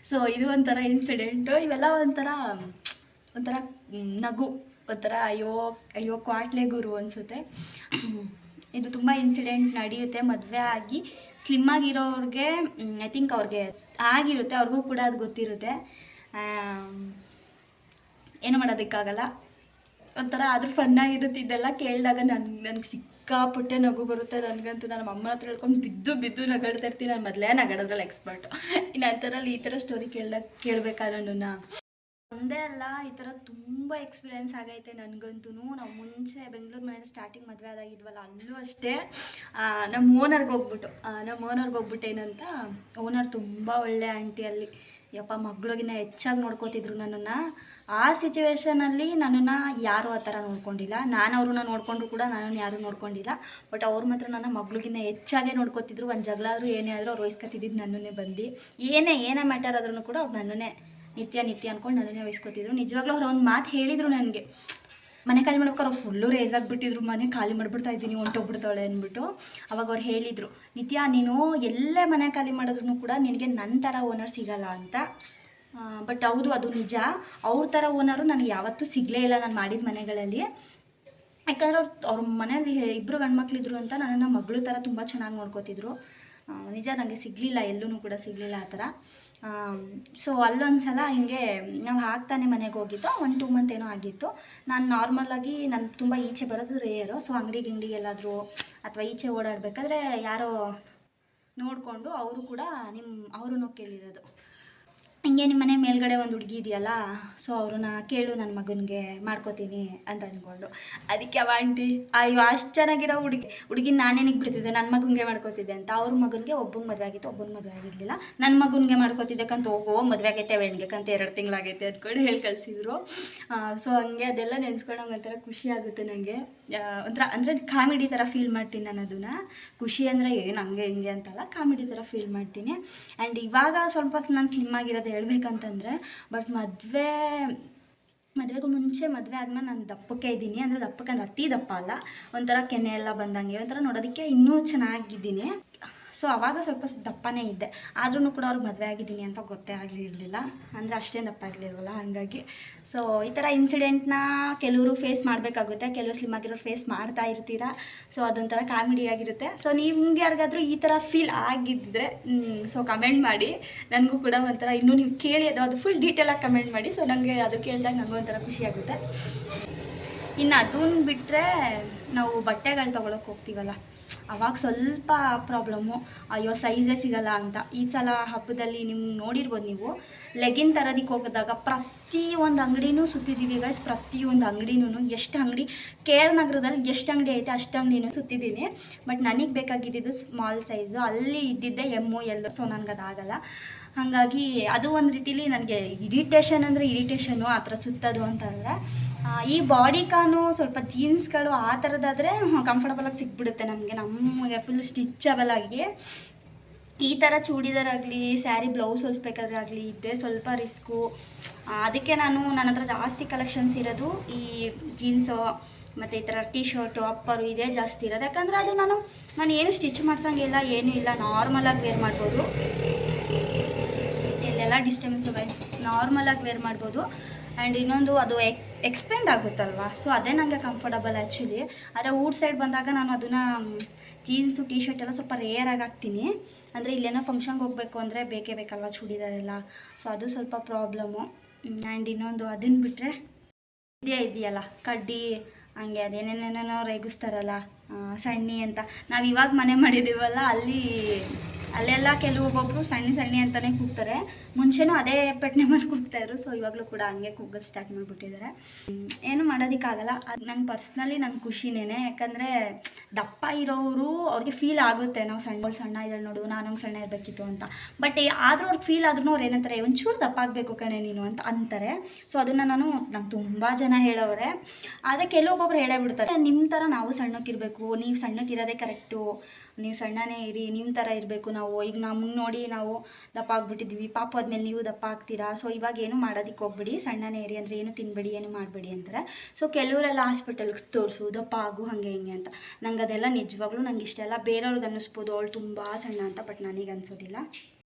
ಸೊ ಇದು ಒಂಥರ ಇನ್ಸಿಡೆಂಟು. ಇವೆಲ್ಲ ಒಂಥರ ನಗು, ಒಂಥರ ಅಯ್ಯೋ ಕ್ವಾಟ್ಲೆ ಗುರು ಅನಿಸುತ್ತೆ. ಇದು ತುಂಬ ಇನ್ಸಿಡೆಂಟ್ ನಡೆಯುತ್ತೆ. ಮದುವೆ ಆಗಿ ಸ್ಲಿಮ್ ಆಗಿರೋರಿಗೆ ಐ ಥಿಂಕ್ ಅವ್ರಿಗೆ ಆಗಿರುತ್ತೆ, ಅವ್ರಿಗೂ ಕೂಡ ಅದು ಗೊತ್ತಿರುತ್ತೆ. ಏನು ಮಾಡೋದಕ್ಕಾಗಲ್ಲ. ಒಂಥರ ಆದರೂ ಫನ್ನಾಗಿರುತ್ತೆ. ಇದೆಲ್ಲ ಕೇಳಿದಾಗ ನನಗೆ ಸಿಕ್ಕಾಪಟ್ಟೆ ನಗು ಬರುತ್ತೆ. ನನಗಂತೂ ನನ್ನ ಅಮ್ಮನ ಹತ್ರ ಹೇಳ್ಕೊಂಡು ಬಿದ್ದು ನಗಾಡ್ತಾ ಇರ್ತೀನಿ. ನಾನು ಮೊದಲೇ ನಗಾಡೋದ್ರಲ್ಲಿ ಎಕ್ಸ್ಪರ್ಟು. ಇನ್ನು ಅಂಥದ್ರಲ್ಲಿ ಈ ಥರ ಸ್ಟೋರಿ ಕೇಳಬೇಕಾದ್ರೆ ಒಂದೇ ಅಲ್ಲ, ಈ ಥರ ತುಂಬ ಎಕ್ಸ್ಪೀರಿಯೆನ್ಸ್ ಆಗೈತೆ ನನಗಂತೂ. ನಾವು ಮುಂಚೆ ಬೆಂಗಳೂರು ಮನೇಲಿ ಸ್ಟಾರ್ಟಿಂಗ್ ಮದುವೆ ಆದಾಗಿದ್ವಲ್ಲ, ಅಲ್ಲೂ ಅಷ್ಟೇ ನಮ್ಮ ಓನರ್ಗೆ ಹೋಗ್ಬಿಟ್ಟೇನಂತ. ಓನರ್ ತುಂಬ ಒಳ್ಳೆ ಆಂಟಿ ಅಲ್ಲಿ. ಯಪ್ಪ ಮಗಳಿಗಿನ್ನ ಹೆಚ್ಚಾಗಿ ನೋಡ್ಕೋತಿದ್ರು ನನ್ನನ್ನು. ಆ ಸಿಚುವೇಷನಲ್ಲಿ ನನ್ನನ್ನು ಯಾರೂ ಆ ಥರ ನೋಡ್ಕೊಂಡಿಲ್ಲ. ನಾನು ಅವ್ರನ್ನ ನೋಡಿಕೊಂಡ್ರು ಕೂಡ ನನ್ನನ್ನು ಯಾರೂ ನೋಡ್ಕೊಂಡಿಲ್ಲ. ಬಟ್ ಅವ್ರು ಮಾತ್ರ ನನ್ನ ಮಗಳಿಗಿನ್ನ ಹೆಚ್ಚಾಗೇ ನೋಡ್ಕೋತಿದ್ರು. ಒಂದು ಜಗಳ ಆದರೂ ಏನೇ ಆದರೂ ಅವ್ರು ವಹಿಸ್ಕೊತಿದ್ದು ನನ್ನನ್ನೇ ಬಂದು. ಏನೇ ಮ್ಯಾಟರ್ ಆದ್ರೂ ಕೂಡ ಅವ್ರು ನನ್ನನ್ನೇ ನಿತ್ಯ ಅಂದ್ಕೊಂಡು ನನ್ನನ್ನೇ ವಹಿಸ್ಕೊತಿದ್ರು. ನಿಜವಾಗ್ಲೂ ಅವ್ರು ಒಂದು ಮಾತು ಹೇಳಿದರು ನನಗೆ. ಮನೆ ಖಾಲಿ ಮಾಡ್ಬೇಕಾದ್ರೆ ಅವ್ರು ಫುಲ್ಲು ರೇಸ್ ಆಗಿಬಿಟ್ಟಿದ್ರು. ಮನೆ ಖಾಲಿ ಮಾಡಿಬಿಡ್ತಾ ಇದ್ದೀನಿ ಹೊಂಟೋಗ್ಬಿಡ್ತಾಳೆ ಅಂದ್ಬಿಟ್ಟು. ಅವಾಗ ಅವ್ರು ಹೇಳಿದರು, ನಿತ್ಯ ನೀನು ಎಲ್ಲೇ ಮನೆ ಖಾಲಿ ಮಾಡಿದ್ರು ಕೂಡ ನಿನಗೆ ನನ್ನ ಥರ ಓನರ್ ಸಿಗಲ್ಲ ಅಂತ. ಬಟ್ ಹೌದು, ಅದು ನಿಜ. ಅವ್ರ ಥರ ಓನರು ನನಗೆ ಯಾವತ್ತೂ ಸಿಗಲೇ ಇಲ್ಲ ನಾನು ಮಾಡಿದ ಮನೆಗಳಲ್ಲಿ. ಯಾಕಂದರೆ ಅವ್ರ ಮನೇಲಿ 2 ಗಂಡ್ಮಕ್ಳಿದ್ರು ಅಂತ ನನ್ನನ್ನು ಮಗಳು ಥರ ತುಂಬ ಚೆನ್ನಾಗಿ ನೋಡ್ಕೋತಿದ್ರು. ನಿಜ ನನಗೆ ಸಿಗಲಿಲ್ಲ, ಎಲ್ಲೂ ಕೂಡ ಸಿಗಲಿಲ್ಲ ಆ ಥರ. ಸೊ ಅಲ್ಲೊಂದು ಸಲ ಹಿಂಗೆ ನಾವು ಹಾಕ್ತಾನೆ ಮನೆಗೆ ಹೋಗಿದ್ದು. 1-2 ಮಂತ್ ಏನೋ ಆಗಿತ್ತು. ನಾನು ನಾರ್ಮಲಾಗಿ ನಾನು ತುಂಬ ಈಚೆ ಬರೋದು ರೇರು. ಸೊ ಅಂಗಡಿ ಎಲ್ಲಾದರೂ ಅಥವಾ ಈಚೆ ಓಡಾಡಬೇಕಾದ್ರೆ ಯಾರೋ ನೋಡಿಕೊಂಡು ಅವರು ಕೇಳಿರೋದು, ಹಿಂಗೆ ನಿಮ್ಮ ಮನೆ ಮೇಲ್ಗಡೆ ಒಂದು ಹುಡುಗಿ ಇದೆಯಲ್ಲ, ಸೊ ಅವ್ರನ್ನ ಕೇಳು ನನ್ನ ಮಗನಿಗೆ ಮಾಡ್ಕೋತೀನಿ ಅಂತ ಅಂದ್ಕೊಂಡು. ಅದಕ್ಕೆ ಅವ ಆಂಟಿ ಅಯ್ಯೋ ಅಷ್ಟು ಚೆನ್ನಾಗಿರೋ ಹುಡುಗಿ ನಾನೇನಿಗೆ ಬಿಡ್ತಿದ್ದೆ, ನನ್ನ ಮಗನಿಗೆ ಮಾಡ್ಕೋತಿದ್ದೆ ಅಂತ. ಅವ್ರ ಮಗನಿಗೆ ಒಬ್ಬಂಗೆ ಮದುವೆ ಆಗಿತ್ತು, ಒಬ್ಬನ ಮದುವೆ ಆಗಿರಲಿಲ್ಲ. ನನ್ನ ಮಗನಿಗೆ ಮಾಡ್ಕೋತಿದ್ದಕ್ಕಂತ ಮದುವೆ ಆಗೈತೆ ಹೆಣ್ಗೆಕ್ಕಂತ 2 ತಿಂಗಳಾಗೈತೆ ಅಂದ್ಕೊಂಡು ಹೇಳಿ ಕಳಿಸಿದ್ರು. ಸೊ ಹಂಗೆ ಅದೆಲ್ಲ ನೆನೆಸ್ಕೊಂಡಂಗೆ ಒಂಥರ ಖುಷಿ ಆಗುತ್ತೆ ನನಗೆ. ಒಂಥರ ಅಂದರೆ ಕಾಮಿಡಿ ಥರ ಫೀಲ್ ಮಾಡ್ತೀನಿ ನಾನು ಅದನ್ನು. ಖುಷಿ ಅಂದರೆ ಏನು ಹಂಗೆ ಹಿಂಗೆ ಅಂತಲ್ಲ, ಕಾಮಿಡಿ ಥರ ಫೀಲ್ ಮಾಡ್ತೀನಿ. ಆ್ಯಂಡ್ ಇವಾಗ ಸ್ವಲ್ಪ ನಾನು ಸ್ಲಿಮ್ ಆಗಿರೋದು ಹೇಳ್ಬೇಕಂತಂದರೆ. ಬಟ್ ಮದುವೆಗೂ ಮುಂಚೆ ಮದುವೆ ಆದಮೇಲೆ ನಾನು ದಪ್ಪಕ್ಕೆ ಇದ್ದೀನಿ. ಅಂದರೆ ದಪ್ಪಕ್ಕೆ ಅಂದರೆ ಅತಿ ದಪ್ಪ ಅಲ್ಲ, ಒಂಥರ ಕೆನೆ ಎಲ್ಲ ಬಂದಂಗೆ ಒಂಥರ ನೋಡೋದಕ್ಕೆ ಇನ್ನೂ ಚೆನ್ನಾಗಿದ್ದೀನಿ. ಸೊ ಆವಾಗ ಸ್ವಲ್ಪ ದಪ್ಪನೇ ಇದ್ದೆ. ಆದ್ರೂ ಕೂಡ ಅವ್ರಿಗೆ ಮದುವೆ ಆಗಿದ್ದೀನಿ ಅಂತ ಗೊತ್ತೇ ಆಗಿರಲಿಲ್ಲ. ಅಂದರೆ ಅಷ್ಟೇನು ದಪ್ಪ ಆಗಿರಲಿಲ್ವಲ್ಲ, ಹಾಗಾಗಿ. ಸೊ ಈ ಥರ ಇನ್ಸಿಡೆಂಟ್ನ ಕೆಲವರು ಫೇಸ್ ಮಾಡಬೇಕಾಗುತ್ತೆ, ಕೆಲವರು ಸ್ಲಿಮ್ ಆಗಿರೋರು ಫೇಸ್ ಮಾಡ್ತಾ ಇರ್ತೀರ. ಸೊ ಅದೊಂಥರ ಕಾಮಿಡಿ ಆಗಿರುತ್ತೆ. ಸೊ ನಿಮ್ಗೆ ಯಾರಿಗಾದರೂ ಈ ಥರ ಫೀಲ್ ಆಗಿದ್ದರೆ ಸೊ ಕಮೆಂಟ್ ಮಾಡಿ. ನನಗೂ ಕೂಡ ಒಂಥರ ಇನ್ನೂ ನೀವು ಕೇಳಿ ಅದು ಫುಲ್ ಡೀಟೇಲಾಗಿ ಕಮೆಂಟ್ ಮಾಡಿ. ಸೊ ನನಗೆ ಅದು ಕೇಳಿದಾಗ ನನಗೂ ಒಂಥರ ಖುಷಿ ಆಗುತ್ತೆ. ಇನ್ನು ಅದನ್ನು ಬಿಟ್ಟರೆ ನಾವು ಬಟ್ಟೆಗಳು ತೊಗೊಳಕ್ಕೆ ಹೋಗ್ತೀವಲ್ಲ, ಆವಾಗ ಸ್ವಲ್ಪ ಪ್ರಾಬ್ಲಮ್ಮು. ಅಯ್ಯೋ ಸೈಜೇ ಸಿಗಲ್ಲ ಅಂತ. ಈ ಸಲ ಹಬ್ಬದಲ್ಲಿ ನಿಮ್ಗೆ ನೋಡಿರ್ಬೋದು, ನೀವು ಲೆಗಿನ್ ತರೋದಕ್ಕೆ ಹೋಗಿದಾಗ ಪ್ರತಿಯೊಂದು ಅಂಗಡಿನೂ ಸುತ್ತಿದ್ದೀವಿ ಗೈಸ್. ಪ್ರತಿಯೊಂದು ಅಂಗಡಿನೂ ಎಷ್ಟು ಅಂಗಡಿ KR ನಗರದಲ್ಲಿ ಎಷ್ಟು ಅಂಗಡಿ ಐತೆ ಅಷ್ಟು ಅಂಗಡಿನೂ ಸುತ್ತಿದ್ದೀನಿ. ಬಟ್ ನನಗೆ ಬೇಕಾಗಿದ್ದು ಸ್ಮಾಲ್ ಸೈಜು, ಅಲ್ಲಿ ಇದ್ದಿದ್ದೆ ML. ಸೊ ನನಗದಾಗಲ್ಲ. ಹಾಗಾಗಿ ಅದು ಒಂದು ರೀತಿಲಿ ನನಗೆ ಇರಿಟೇಷನು ಆ ಥರ ಸುತ್ತೋದು ಅಂತಂದರೆ. ಈ ಬಾಡಿಕಾನು ಸ್ವಲ್ಪ ಜೀನ್ಸ್ಗಳು ಆ ಥರದ್ದಾದರೆ ಕಂಫರ್ಟಬಲಾಗಿ ಸಿಕ್ಬಿಡುತ್ತೆ ನಮಗೆ ಫುಲ್ ಸ್ಟಿಚಬಲ್ ಆಗಿ. ಈ ಥರ ಚೂಡಿದಾರ್ ಆಗಲಿ ಸ್ಯಾರಿ ಬ್ಲೌಸ್ ಹೊಲಿಸ್ಬೇಕಾದ್ರೆ ಆಗಲಿ ಇದ್ದೇ ಸ್ವಲ್ಪ ರಿಸ್ಕು. ಅದಕ್ಕೆ ನನ್ನ ಹತ್ರ ಜಾಸ್ತಿ ಕಲೆಕ್ಷನ್ಸ್ ಇರೋದು ಈ ಜೀನ್ಸು ಮತ್ತು ಈ ಥರ ಟೀ ಶರ್ಟು ಅಪ್ಪರು ಇದೇ ಜಾಸ್ತಿ ಇರೋದು. ಯಾಕಂದರೆ ಅದು ನಾನು ಏನು ಸ್ಟಿಚ್ ಮಾಡ್ಸೋಂಗಿಲ್ಲ, ಏನೂ ಇಲ್ಲ, ನಾರ್ಮಲಾಗಿ ವೇರ್ ಮಾಡ್ಬೋದು. ಇಲ್ಲೆಲ್ಲ ಡಿಸ್ಟರ್ಬೆನ್ಸು ಗೈಸ್, ನಾರ್ಮಲಾಗಿ ವೇರ್ ಮಾಡ್ಬೋದು. ಆ್ಯಂಡ್ ಇನ್ನೊಂದು ಅದು ಎಕ್ಸ್ಪೆಂಡ್ ಆಗುತ್ತಲ್ವ, ಸೊ ಅದೇ ನನಗೆ ಕಂಫರ್ಟಬಲ್ ಆ್ಯಕ್ಚುಲಿ. ಆದರೆ ಊರ್ ಸೈಡ್ ಬಂದಾಗ ನಾನು ಅದನ್ನು ಜೀನ್ಸು ಟೀ ಶರ್ಟ್ ಎಲ್ಲ ಸ್ವಲ್ಪ ರೇರಾಗಿ ಹಾಕ್ತೀನಿ. ಅಂದರೆ ಇಲ್ಲೇನೋ ಫಂಕ್ಷನ್ಗೆ ಹೋಗಬೇಕು ಅಂದರೆ ಬೇಕೇ ಬೇಕಲ್ವ ಚೂಡಿದಾರೆಲ್ಲ, ಸೊ ಅದು ಸ್ವಲ್ಪ ಪ್ರಾಬ್ಲಮ್ಮು. ಆ್ಯಂಡ್ ಇನ್ನೊಂದು ಅದನ್ನು ಬಿಟ್ಟರೆ ಇದೆಯಲ್ಲ ಕಡ್ಡಿ, ಹಂಗೆ ಅದೇನೇನೇನೋ ರೇಗಿಸ್ತಾರಲ್ಲ ಸಣ್ಣಿ ಅಂತ. ನಾವು ಇವಾಗ ಮನೆ ಮಾಡಿದ್ದೀವಲ್ಲ ಅಲ್ಲೆಲ್ಲ ಕೆಲವೊಬ್ಬೊಬ್ಬರು ಸಣ್ಣಿ ಅಂತಲೇ ಕೂಗ್ತಾರೆ. ಮುಂಚೆನೂ ಅದೇ ಪೆಟ್ನೆ ಮೇಲೆ ಕೂಗ್ತಾಯಿದ್ರು, ಸೊ ಇವಾಗಲೂ ಕೂಡ ಹಂಗೆ ಕೂಗೋದು ಸ್ಟಾರ್ಟ್ ಮಾಡಿಬಿಟ್ಟಿದ್ದಾರೆ. ಏನು ಮಾಡೋದಕ್ಕಾಗಲ್ಲ. ಅದು ನನ್ನ ಪರ್ಸ್ನಲಿ ನಂಗೆ ಖುಷಿನೇ. ಯಾಕಂದರೆ ದಪ್ಪ ಇರೋರು ಅವ್ರಿಗೆ ಫೀಲ್ ಆಗುತ್ತೆ, ನಾವು ಸಣ್ಣ ಇದ್ದಾಳೆ ನೋಡು, ನಾನು ಸಣ್ಣ ಇರಬೇಕಿತ್ತು ಅಂತ. ಬಟ್ ಆದರೂ ಅವ್ರಿಗೆ ಫೀಲ್ ಆದ್ರೂ ಅವ್ರು ಏನಂತಾರೆ, ಒಂಚೂರು ದಪ್ಪ ಆಗಬೇಕು ಕಣೆ ನೀನು ಅಂತ ಅಂತಾರೆ. ಸೊ ಅದನ್ನು ನಂಗೆ ತುಂಬ ಜನ ಹೇಳೋರೆ. ಆದರೆ ಕೆಲವೊಬ್ಬೊಬ್ರು ಹೇಳೇ ಬಿಡ್ತಾರೆ, ನಿಮ್ಮ ಥರ ನಾವು ಸಣ್ಣಕ್ಕಿರಬೇಕು, ನೀವು ಸಣ್ಣಕ್ಕಿರೋದೇ ಕರೆಕ್ಟು, ನೀವು ಸಣ್ಣನೇ ಇರಿ, ನಿಮ್ಮ ಥರ ಇರಬೇಕು ನಾವು. ಈಗ ನಮಗೆ ನೋಡಿ ನಾವು ದಪ್ಪ ಆಗಿಬಿಟ್ಟಿದ್ವಿ, ಪಾಪ ಆದಮೇಲೆ ನೀವು ದಪ್ಪ ಆಗ್ತೀರಾ, ಸೊ ಇವಾಗ ಏನು ಮಾಡೋದಕ್ಕೆ ಹೋಗ್ಬಿಡಿ, ಸಣ್ಣನೇ ಇರಿ, ಅಂದರೆ ಏನು ತಿನ್ನಬೇಡಿ, ಏನು ಮಾಡಬೇಡಿ ಅಂತಾರೆ. ಸೊ ಕೆಲವರೆಲ್ಲ ಹಾಸ್ಪಿಟಲ್ಗೆ ತೋರಿಸು, ದಪ್ಪ ಆಗು, ಹಾಗೆ ಹಿಂಗೆ ಅಂತ. ನಂಗೆ ಅದೆಲ್ಲ ನಿಜವಾಗ್ಲೂ ನಂಗೆ ಇಷ್ಟ ಇಲ್ಲ. ಬೇರೆಯವ್ರಿಗೆ ಅನ್ನಿಸ್ಬೋದು ಅವಳು ತುಂಬ ಸಣ್ಣ ಅಂತ, ಬಟ್ ನನಗೆ ಅನಿಸೋದಿಲ್ಲ.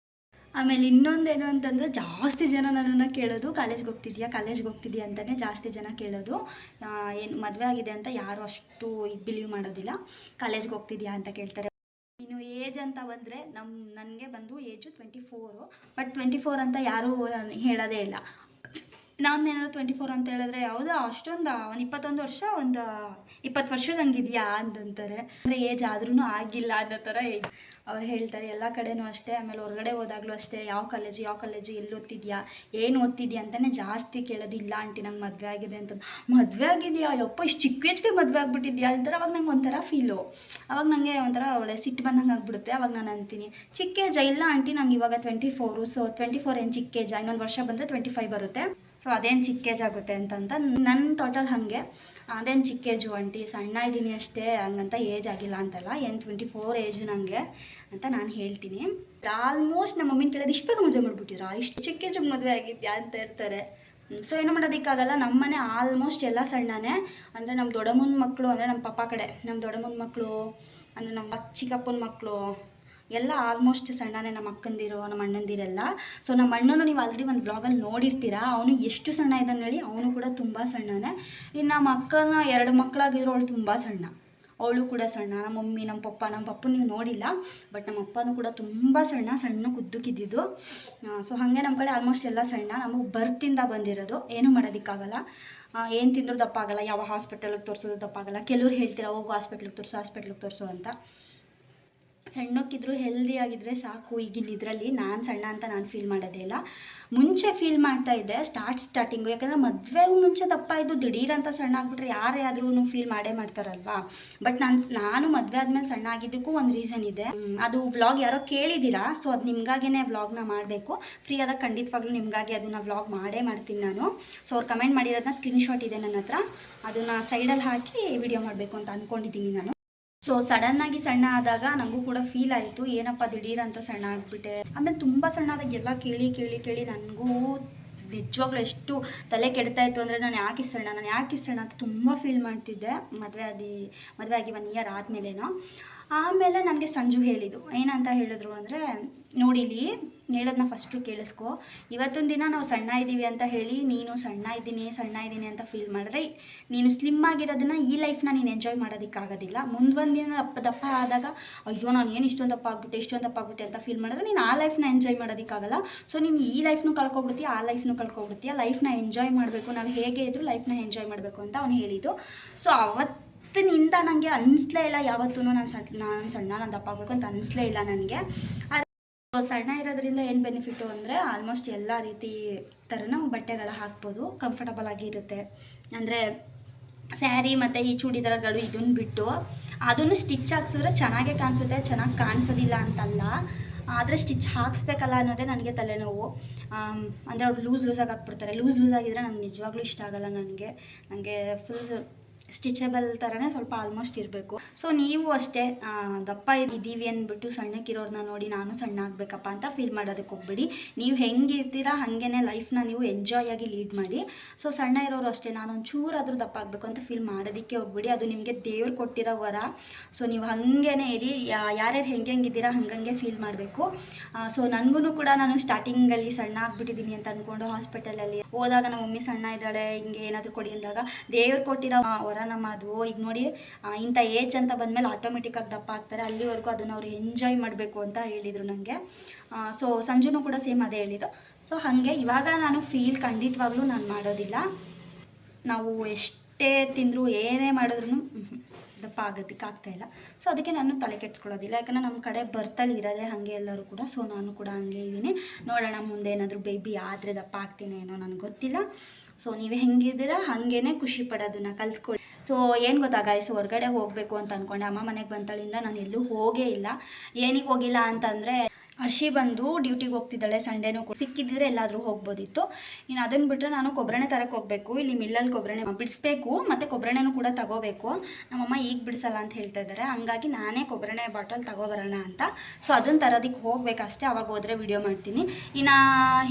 ಆಮೇಲೆ ಇನ್ನೊಂದೇನು ಅಂತಂದರೆ, ಜಾಸ್ತಿ ಜನ ನನ್ನನ್ನು ಕೇಳೋದು ಕಾಲೇಜ್ಗೆ ಹೋಗ್ತಿದ್ಯಾ ಅಂತಲೇ ಜಾಸ್ತಿ ಜನ ಕೇಳೋದು. ಏನು ಮದುವೆ ಆಗಿದೆ ಅಂತ ಯಾರು ಅಷ್ಟು ಬಿಲೀವ್ ಮಾಡೋದಿಲ್ಲ. ಕಾಲೇಜ್ಗೆ ಹೋಗ್ತಿದ್ಯಾ ಅಂತ ಕೇಳ್ತಾರೆ. ಇನ್ನು ಏಜ್ ಅಂತ ಬಂದರೆ ನನಗೆ ಬಂದು ಏಜು 24. ಬಟ್ 24 ಅಂತ ಯಾರೂ ಹೇಳೋದೇ ಇಲ್ಲ. ನಾನು ಏನಾದ್ರು 24 ಅಂತ ಹೇಳಿದ್ರೆ, ಯಾವುದೋ ಅಷ್ಟೊಂದು ಒಂದು 21 ವರ್ಷ, ಒಂದು 20 ವರ್ಷದಂಗಿದೆಯಾ ಅಂತಂತಾರೆ. ಅಂದರೆ ಏಜ್ ಆದ್ರೂ ಆಗಿಲ್ಲ ಅನ್ನೋ ಥರ ಅವ್ರು ಹೇಳ್ತಾರೆ. ಎಲ್ಲ ಕಡೆನೂ ಅಷ್ಟೇ. ಆಮೇಲೆ ಹೊರಗಡೆ ಹೋದಾಗಲೂ ಅಷ್ಟೇ, ಯಾವ ಕಾಲೇಜು ಎಲ್ಲಿ ಓದ್ತಿದ್ಯಾ, ಏನು ಓದ್ತಿದ್ಯಾ ಅಂತಲೇ ಜಾಸ್ತಿ ಕೇಳೋದು. ಇಲ್ಲ ಆಂಟಿ ನಂಗೆ ಮದುವೆ ಆಗಿದೆ ಅಂತ. ಮದುವೆ ಆಗಿದೆಯಾ, ಯಪ್ಪ ಇಷ್ಟು ಚಿಕ್ಕ ಏಜ್ಗೆ ಮದುವೆ ಆಗಿಬಿಟ್ಟಿದ್ಯಾ ಅಂತಾರೆ. ಅವಾಗ ನಂಗೆ ಒಂಥರ ಫೀಲು, ಅವಾಗ ನನಗೆ ಒಂಥರ ಒಳ್ಳೆ ಸಿಟ್ಟು ಬಂದಂಗೆ ಆಗಿಬಿಡುತ್ತೆ. ಅವಾಗ ನಾನು ಅಂತೀನಿ, ಚಿಕ್ಕ ಏಜ? ಇಲ್ಲ ಆಂಟಿ ನಂಗೆ ಇವಾಗ 24. ಸೊ 24 ಏನು ಚಿಕ್ಕ ಏಜ? ಇನ್ನೊಂದು ವರ್ಷ ಬಂದರೆ 25 ಬರುತ್ತೆ. ಸೊ ಅದೇನು ಚಿಕ್ಕ ಏಜ್ ಆಗುತ್ತೆ ಅಂತ ನನ್ನ ಟೋಟಲ್ ಹಾಗೆ. ಅದೇನು ಚಿಕ್ಕ ಏಜು ಆಂಟಿ, ಸಣ್ಣ ಇದ್ದೀನಿ ಅಷ್ಟೇ, ಹಂಗಂತ ಏಜ್ ಆಗಿಲ್ಲ ಅಂತಲ್ಲ, ಏನು 24 ಏಜು ನನಗೆ ಅಂತ ನಾನು ಹೇಳ್ತೀನಿ. ಆಲ್ಮೋಸ್ಟ್ ನಮ್ಮ ಮಮ್ಮಿನ ಕೇಳೋದು, ಇಷ್ಟು ಬೇಗ ಮದುವೆ ಮಾಡಿಬಿಟ್ಟಿರಾ, ಇಷ್ಟು ಚಿಕ್ಕ ಏಜಿಗೆ ಮದುವೆ ಆಗಿದ್ಯಾ ಅಂತ ಇರ್ತಾರೆ. ಸೊ ಏನು ಮಾಡೋದಕ್ಕಾಗಲ್ಲ. ನಮ್ಮನೆ ಆಲ್ಮೋಸ್ಟ್ ಎಲ್ಲ ಸಣ್ಣನೇ. ಅಂದರೆ ನಮ್ಮ ದೊಡ್ಡಮ್ಮನ ಮಕ್ಕಳು, ಅಂದರೆ ನಮ್ಮ ಪಪ್ಪ ಕಡೆ ನಮ್ಮ ದೊಡ್ಡಮ್ಮನ ಮಕ್ಕಳು, ಅಂದರೆ ನಮ್ಮ ಚಿಕ್ಕಪ್ಪನ ಮಕ್ಕಳು ಎಲ್ಲ ಆಲ್ಮೋಸ್ಟ್ ಸಣ್ಣನೇ. ನಮ್ಮ ಅಕ್ಕಂದಿರು, ನಮ್ಮ ಅಣ್ಣಂದಿರೆಲ್ಲ. ಸೊ ನಮ್ಮ ಅಣ್ಣನು ನೀವು ಆಲ್ರೆಡಿ ಒಂದು ವ್ಲಾಗಲ್ಲಿ ನೋಡಿರ್ತೀರಾ, ಅವನು ಎಷ್ಟು ಸಣ್ಣ ಇದ್ದಾನೆ ಹೇಳಿ. ಅವನು ಕೂಡ ತುಂಬ ಸಣ್ಣನೇ. ಇನ್ನು ನಮ್ಮ ಅಕ್ಕನ 2 ಮಕ್ಕಳಾಗಿರೋ ಅವಳು ತುಂಬ ಸಣ್ಣ, ಅವಳು ಕೂಡ ಸಣ್ಣ. ನಮ್ಮ ಮಮ್ಮಿ, ನಮ್ಮ ಪಪ್ಪ ನೀವು ನೋಡಿಲ್ಲ, ಬಟ್ ನಮ್ಮ ಅಪ್ಪನೂ ಕೂಡ ತುಂಬ ಸಣ್ಣ ಕುದ್ದಕ್ಕಿದ್ದಿದ್ದು. ಸೊ ಹಾಗೆ ನಮ್ಮ ಕಡೆ ಆಲ್ಮೋಸ್ಟ್ ಎಲ್ಲ ಸಣ್ಣ. ನಮಗೆ ಬರ್ತಿಂದ ಬಂದಿರೋದು, ಏನೂ ಮಾಡೋದಕ್ಕಾಗಲ್ಲ. ಏನು ತಿಂದರೂ ದಪ್ಪ ಆಗಲ್ಲ, ಯಾವ ಹಾಸ್ಪಿಟಲ್ಗೆ ತೋರಿಸೋದು ದಪ್ಪ ಆಗಲ್ಲ. ಕೆಲವ್ರು ಹೇಳ್ತೀರಾ, ಹೋಗು ಹಾಸ್ಪಿಟ್ಲಿಗೆ ತೋರಿಸು ಅಂತ. ಸಣ್ಣಕ್ಕಿದ್ರು ಹೆಲ್ದಿ ಆಗಿದ್ದರೆ ಸಾಕು. ಈಗಿನ ಇದರಲ್ಲಿ ನಾನು ಸಣ್ಣ ಅಂತ ನಾನು ಫೀಲ್ ಮಾಡೋದೇ ಇಲ್ಲ. ಮುಂಚೆ ಫೀಲ್ ಮಾಡ್ತಾಯಿದ್ದೆ ಸ್ಟಾರ್ಟಿಂಗು. ಯಾಕಂದರೆ ಮದುವೆಗೂ ಮುಂಚೆ ದಪ್ಪ ಇದ್ದು ದಿಢೀರಂತ ಸಣ್ಣ ಆಗಿಬಿಟ್ರೆ ಯಾರೇ ಆದ್ರೂ ಫೀಲ್ ಮಾಡೇ ಮಾಡ್ತಾರಲ್ವಾ. ಬಟ್ ನಾನು ಮದುವೆ ಆದಮೇಲೆ ಸಣ್ಣ ಆಗಿದ್ದಕ್ಕೂ ಒಂದು ರೀಸನ್ ಇದೆ. ಅದು ವ್ಲಾಗ್ ಯಾರೋ ಕೇಳಿದ್ದೀರಾ, ಸೊ ಅದು ನಿಮಗಾಗೇ ವ್ಲಾಗ್ನ ಮಾಡಬೇಕು. ಫ್ರೀ ಆದಾಗ ಖಂಡಿತವಾಗ್ಲೂ ನಿಮಗಾಗಿ ಅದನ್ನು ವ್ಲಾಗ್ ಮಾಡ್ತೀನಿ ನಾನು. ಸೊ ಅವ್ರು ಕಮೆಂಟ್ ಮಾಡಿರೋದನ್ನ ಸ್ಕ್ರೀನ್ಶಾಟ್ ಇದೆ ನನ್ನ ಹತ್ರ, ಅದನ್ನು ಸೈಡಲ್ಲಿ ಹಾಕಿ ವಿಡಿಯೋ ಮಾಡಬೇಕು ಅಂತ ಅಂದ್ಕೊಂಡಿದ್ದೀನಿ ನಾನು. ಸೊ ಸಡನ್ನಾಗಿ ಸಣ್ಣ ಆದಾಗ ನನಗೂ ಕೂಡ ಫೀಲ್ ಆಯಿತು, ಏನಪ್ಪ ದಿಢೀರಂತ ಸಣ್ಣ ಆಗಿಬಿಟ್ಟೆ. ಆಮೇಲೆ ತುಂಬ ಸಣ್ಣ ಆದಾಗ ಎಲ್ಲ ಕೇಳಿ ನನಗೂ ನಿಜವಾಗ್ಲೂ ಎಷ್ಟು ತಲೆ ಕೆಡ್ತಾಯಿತ್ತು ಅಂದರೆ, ನಾನು ಯಾಕೆ ಸಣ್ಣ ಅಂತ ತುಂಬ ಫೀಲ್ ಮಾಡ್ತಿದ್ದೆ. ಮದುವೆ ಆಗಿ 1 ಇಯರ್ ಆದಮೇಲೇನೋ. ಆಮೇಲೆ ನನಗೆ ಸಂಜು ಹೇಳಿದ್ದು ಏನಂತ ಹೇಳಿದ್ರು ಅಂದರೆ, ನೋಡಿಲಿ ಹೇಳೋದನ್ನ ಫಸ್ಟು ಕೇಳಿಸ್ಕೊ. ಇವತ್ತೊಂದು ದಿನ ನಾವು ಸಣ್ಣ ಇದ್ದೀವಿ ಅಂತ ಹೇಳಿ ನೀನು ಸಣ್ಣ ಇದ್ದೀನಿ ಅಂತ ಫೀಲ್ ಮಾಡಿದ್ರೆ, ನೀನು ಸ್ಲಿಮ್ ಆಗಿರೋದನ್ನು ಈ ಲೈಫ್ನ ನೀನು ಎಂಜಾಯ್ ಮಾಡೋದಕ್ಕಾಗೋದಿಲ್ಲ. ಮುಂದೊಂದು ದಿನ ದಪ್ಪ ಆದಾಗ, ಅಯ್ಯೋ ನಾನು ಏನು ಇಷ್ಟೊಂದು ದಪ್ಪ ಆಗ್ಬಿಟ್ಟೆ ಅಂತ ಫೀಲ್ ಮಾಡಿದ್ರೆ ನೀನು ಆ ಲೈಫ್ನ ಎಂಜಾಯ್ ಮಾಡೋದಕ್ಕಾಗಲ್ಲ. ಸೊ ನೀನು ಈ ಲೈಫ್ನೂ ಕಳ್ಕೊಬಿಡ್ತೀಯ, ಆ ಲೈಫ್ನೂ ಕಳ್ಕೊಬಿಡ್ತೀಯ. ಲೈಫ್ನ ಎಂಜಾಯ್ ಮಾಡಬೇಕು, ನಾವು ಹೇಗೆ ಇದ್ರೂ ಲೈಫ್ನ ಎಂಜಾಯ್ ಮಾಡಬೇಕು ಅಂತ ಅವ್ನು ಹೇಳಿದ್ದು. ಸೊ ಅವತ್ತಿನಿಂದ ನನಗೆ ಅನಿಸ್ಲೇ ಇಲ್ಲ ಯಾವತ್ತೂ ನಾನು ದಪ್ಪ ಆಗಬೇಕು ಅಂತ ಅನಿಸ್ಲೇ ಇಲ್ಲ ನನಗೆ. ಸಣ್ಣ ಇರೋದ್ರಿಂದ ಏನು ಬೆನಿಫಿಟ್ಟು ಅಂದರೆ, ಆಲ್ಮೋಸ್ಟ್ ಎಲ್ಲ ರೀತಿ ಥರನೂ ಬಟ್ಟೆಗಳ ಹಾಕ್ಬೋದು, ಕಂಫರ್ಟಬಲ್ ಆಗಿರುತ್ತೆ. ಅಂದರೆ ಸ್ಯಾರಿ ಮತ್ತು ಈ ಚೂಡಿದಾರಗಳು ಇದನ್ನು ಬಿಟ್ಟು ಅದನ್ನು ಸ್ಟಿಚ್ ಹಾಕ್ಸಿದ್ರೆ ಚೆನ್ನಾಗೇ ಕಾಣಿಸುತ್ತೆ, ಚೆನ್ನಾಗಿ ಕಾಣಿಸೋದಿಲ್ಲ ಅಂತಲ್ಲ. ಆದರೆ ಸ್ಟಿಚ್ ಹಾಕ್ಸ್ಬೇಕಲ್ಲ ಅನ್ನೋದೇ ನನಗೆ ತಲೆನೋವು. ಅಂದರೆ ಅವ್ರು ಲೂಸಾಗಿ ಹಾಕ್ಬಿಡ್ತಾರೆ. ಲೂಸ್ ಆಗಿದ್ರೆ ನನಗೆ ನಿಜವಾಗ್ಲೂ ಇಷ್ಟ ಆಗೋಲ್ಲ. ನನಗೆ ಫುಲ್ ಸ್ಟಿಚಬಲ್ ಥರನೇ ಸ್ವಲ್ಪ ಆಲ್ಮೋಸ್ಟ್ ಇರಬೇಕು. ಸೊ ನೀವು ಅಷ್ಟೇ ದಪ್ಪ ಇದ್ದೀವಿ ಅಂದ್ಬಿಟ್ಟು ಸಣ್ಣಕ್ಕಿರೋರನ್ನ ನೋಡಿ ನಾನು ಸಣ್ಣ ಆಗಬೇಕಪ್ಪ ಅಂತ ಫೀಲ್ ಮಾಡೋದಕ್ಕೆ ಹೋಗ್ಬಿಡಿ. ನೀವು ಹೆಂಗಿರ್ತೀರಾ ಹಾಗೇ ಲೈಫ್ನ ನೀವು ಎಂಜಾಯ್ ಆಗಿ ಲೀಡ್ ಮಾಡಿ. ಸೊ ಸಣ್ಣ ಇರೋರು ಅಷ್ಟೇ, ನಾನೊಂದು ಚೂರಾದರೂ ದಪ್ಪ ಆಗಬೇಕು ಅಂತ ಫೀಲ್ ಮಾಡೋದಕ್ಕೆ ಹೋಗ್ಬಿಡಿ. ಅದು ನಿಮಗೆ ದೇವ್ರು ಕೊಟ್ಟಿರೋ ವರ. ಸೊ ನೀವು ಹಾಗೇ ಇರಿ, ಯಾರ್ಯಾರು ಹೆಂಗಿದ್ದೀರಾ ಹಂಗಂಗೆ ಫೀಲ್ ಮಾಡಬೇಕು. ಸೊ ನನಗೂ ಕೂಡ ನಾನು ಸ್ಟಾರ್ಟಿಂಗಲ್ಲಿ ಸಣ್ಣ ಆಗಿಬಿಟ್ಟಿದ್ದೀನಿ ಅಂತ ಅಂದ್ಕೊಂಡು ಹಾಸ್ಪಿಟಲಲ್ಲಿ ಹೋದಾಗ ನಮ್ಮ ಮಮ್ಮಿ ಸಣ್ಣ ಇದ್ದಾಳೆ ಹಿಂಗೆ ಏನಾದರೂ ಕೊಡಿ ಅಂದಾಗ ದೇವ್ರು ಕೊಟ್ಟಿರೋ ವರ ನಮ್ಮ ಅದು. ಈಗ ನೋಡಿ ಇಂಥ ಏಜ್ ಅಂತ ಬಂದಮೇಲೆ ಆಟೋಮೆಟಿಕ್ಕಾಗಿ ದಪ್ಪ ಆಗ್ತಾರೆ, ಅಲ್ಲಿವರೆಗೂ ಅದನ್ನು ಅವ್ರು ಎಂಜಾಯ್ ಮಾಡಬೇಕು ಅಂತ ಹೇಳಿದರು ನನಗೆ. ಸೊ ಸಂಜುನೂ ಕೂಡ ಸೇಮ್ ಅದೇ ಹೇಳಿದ್ದು. ಸೊ ಹಾಗೆ ಇವಾಗ ನಾನು ಫೀಲ್ ಖಂಡಿತವಾಗ್ಲೂ ನಾನು ಮಾಡೋದಿಲ್ಲ. ನಾವು ಎಷ್ಟೇ ತಿಂದರೂ ಏನೇ ಮಾಡಿದ್ರೂ ದಪ್ಪ ಆಗೋದಕ್ಕೆ ಆಗ್ತಾಯಿಲ್ಲ. ಸೊ ಅದಕ್ಕೆ ನಾನು ತಲೆ ಕೆಡ್ಸ್ಕೊಳ್ಳೋದಿಲ್ಲ, ಯಾಕಂದರೆ ನಮ್ಮ ಕಡೆ ಬರ್ತಲ್ಲಿ ಇರೋದೇ ಹಾಗೆ ಎಲ್ಲರೂ ಕೂಡ. ಸೊ ನಾನು ಕೂಡ ಹಾಗೆ ಇದ್ದೀನಿ. ನೋಡೋಣ ಮುಂದೆ ಏನಾದರೂ ಬೇಬಿ ಆದರೆ ದಪ್ಪ ಆಗ್ತೀನಿ ಏನೋ ನನಗೆ ಗೊತ್ತಿಲ್ಲ. ಸೊ ನೀವು ಹೆಂಗಿದ್ದೀರಾ ಹಾಗೇ ಖುಷಿ ಪಡೋದನ್ನ ಕಲ್ತ್ಕೊಳ್ಳಿ. ಸೊ ಏನು ಗೊತ್ತಾ ಗಾಯ್ಸ್, ಹೊರಗಡೆ ಹೋಗಬೇಕು ಅಂತ ಅಂದ್ಕೊಂಡೆ. ಅಮ್ಮ ಮನೆಗೆ ಬಂತಳಿಂದ ನಾನು ಎಲ್ಲೂ ಹೋಗೇ ಇಲ್ಲ. ಏನಕ್ಕೆ ಹೋಗಿಲ್ಲ ಅಂತಂದರೆ ಹರ್ಷಿ ಬಂದು ಡ್ಯೂಟಿಗೆ ಹೋಗ್ತಿದ್ದಾಳೆ, ಸಂಡೇನೂ ಸಿಕ್ಕಿದ್ದರೆ ಎಲ್ಲಾದರೂ ಹೋಗ್ಬೋದಿತ್ತು. ಇನ್ನು ಅದನ್ನು ಬಿಟ್ಟರೆ ನಾನು ಕೊಬ್ಬರಣೆ ತರಕ್ಕೆ ಹೋಗಬೇಕು. ಇಲ್ಲಿ ಮಿಲ್ಲಲ್ಲಿ ಕೊಬ್ಬರಣೆ ಬಿಡಿಸ್ಬೇಕು ಮತ್ತು ಕೊಬ್ಬರಣೆನೂ ಕೂಡ ತಗೋಬೇಕು. ನಮ್ಮಮ್ಮ ಈಗ ಬಿಡಿಸಲ್ಲ ಅಂತ ಹೇಳ್ತಾ ಇದ್ದಾರೆ, ಹಂಗಾಗಿ ನಾನೇ ಕೊಬ್ಬರಣೆ ಬಾಟಲ್ ತಗೋಬರೋಣ ಅಂತ. ಸೊ ಅದನ್ನು ತರೋದಕ್ಕೆ ಹೋಗ್ಬೇಕಷ್ಟೇ, ಅವಾಗ ಹೋದರೆ ವಿಡಿಯೋ ಮಾಡ್ತೀನಿ. ಇನ್ನು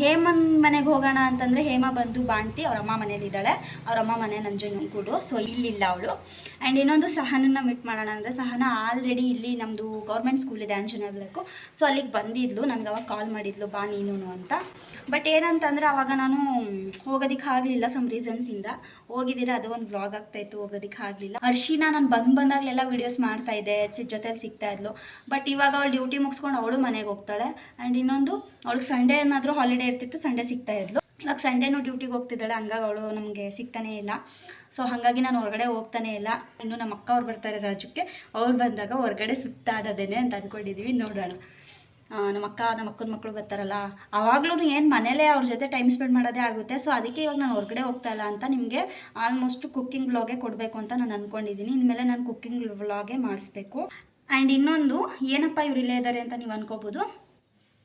ಹೇಮನ್ ಮನೆಗೆ ಹೋಗೋಣ ಅಂತಂದರೆ ಹೇಮ ಬಂದು ಬಾಣ್ತಿ ಅವರಮ್ಮ ಮನೇಲಿದ್ದಾಳೆ, ಅವರಮ್ಮ ಮನೆ ನಂಜನಗೂಡು. ಸೊ ಇಲ್ಲಿಲ್ಲ ಅವಳು. ಆ್ಯಂಡ್ ಇನ್ನೊಂದು ಸಹನನ್ನ ಮೀಟ್ ಮಾಡೋಣ ಅಂದರೆ ಸಹನ ಆಲ್ರೆಡಿ ಇಲ್ಲಿ ನಮ್ಮದು ಗೌರ್ಮೆಂಟ್ ಸ್ಕೂಲ್ ಇದೆ ಆಂಜನೇಯ ಬ್ಲಾಕು. ಸೊ ಅಲ್ಲಿಗೆ ಬಂದಿದ್ಲು, ನನಗೆ ಅವಾಗ ಕಾಲ್ ಮಾಡಿದ್ಲು ಬಾ ನೀನು ಅಂತ. ಬಟ್ ಏನಂತಂದರೆ ಅವಾಗ ನಾನು ಹೋಗೋದಕ್ಕೆ ಆಗಲಿಲ್ಲ, ಸಮ್ ರೀಸನ್ಸಿಂದ. ಹೋಗಿದ್ದೀರಾ ಅದು ಒಂದು ವ್ಲಾಗ್ ಆಗ್ತಾಯಿತ್ತು, ಹೋಗೋದಕ್ಕೆ ಆಗಲಿಲ್ಲ. ಹರ್ಷಿನ ನಾನು ಬಂದಾಗಲೆಲ್ಲ ವೀಡಿಯೋಸ್ ಮಾಡ್ತಾಯಿದ್ದೆ, ಜೊತೆಲಿ ಸಿಗ್ತಾಯಿದ್ಲು. ಬಟ್ ಇವಾಗ ಅವಳು ಡ್ಯೂಟಿ ಮುಗಿಸ್ಕೊಂಡು ಅವಳು ಮನೆಗೆ ಹೋಗ್ತಾಳೆ. ಆ್ಯಂಡ್ ಇನ್ನೊಂದು ಅವಳಿಗೆ ಸಂಡೇ ಏನಾದರೂ ಹಾಲಿಡೇ ಇರ್ತಿತ್ತು, ಸಂಡೇ ಸಿಗ್ತಾಯಿದ್ಲು. ಇವಾಗ ಸಂಡೇನೂ ಡ್ಯೂಟಿಗೆ ಹೋಗ್ತಿದ್ದಾಳೆ, ಹಂಗಾಗಿ ಅವಳು ನಮಗೆ ಸಿಗ್ತಾನೇ ಇಲ್ಲ. ಸೊ ಹಾಗಾಗಿ ನಾನು ಹೊರಗಡೆ ಹೋಗ್ತಾನೇ ಇಲ್ಲ. ಇನ್ನು ನಮ್ಮ ಅಕ್ಕ ಅವ್ರು ಬರ್ತಾರೆ ರಾಜ್ಯಕ್ಕೆ, ಅವ್ರು ಬಂದಾಗ ಹೊರಗಡೆ ಸುತ್ತಾಡೋದೇನೆ ಅಂತ ಅಂದ್ಕೊಂಡಿದ್ದೀವಿ, ನೋಡೋಣ. ನಮ್ಮ ಅಕ್ಕನ ಮಕ್ಕಳು ಬರ್ತಾರಲ್ಲ, ಆವಾಗಲೂ ಏನು ಮನೇಲೇ ಅವ್ರ ಜೊತೆ ಟೈಮ್ ಸ್ಪೆಂಡ್ ಮಾಡೋದೇ ಆಗುತ್ತೆ. ಸೊ ಅದಕ್ಕೆ ಇವಾಗ ನಾನು ಹೊರಗಡೆ ಹೋಗ್ತಾ ಇಲ್ಲ ಅಂತ ನಿಮಗೆ ಆಲ್ಮೋಸ್ಟ್ ಕುಕ್ಕಿಂಗ್ ವ್ಲಾಗೇ ಕೊಡಬೇಕು ಅಂತ ನಾನು ಅಂದ್ಕೊಂಡಿದ್ದೀನಿ. ಇನ್ಮೇಲೆ ನಾನು ಕುಕ್ಕಿಂಗ್ ವ್ಲಾಗೇ ಮಾಡಿಸ್ಬೇಕು. ಆ್ಯಂಡ್ ಇನ್ನೊಂದು ಏನಪ್ಪ ಇವ್ರು ಇಲ್ಲೇ ಇದ್ದಾರೆ ಅಂತ ನೀವು ಅನ್ಕೋಬೋದು.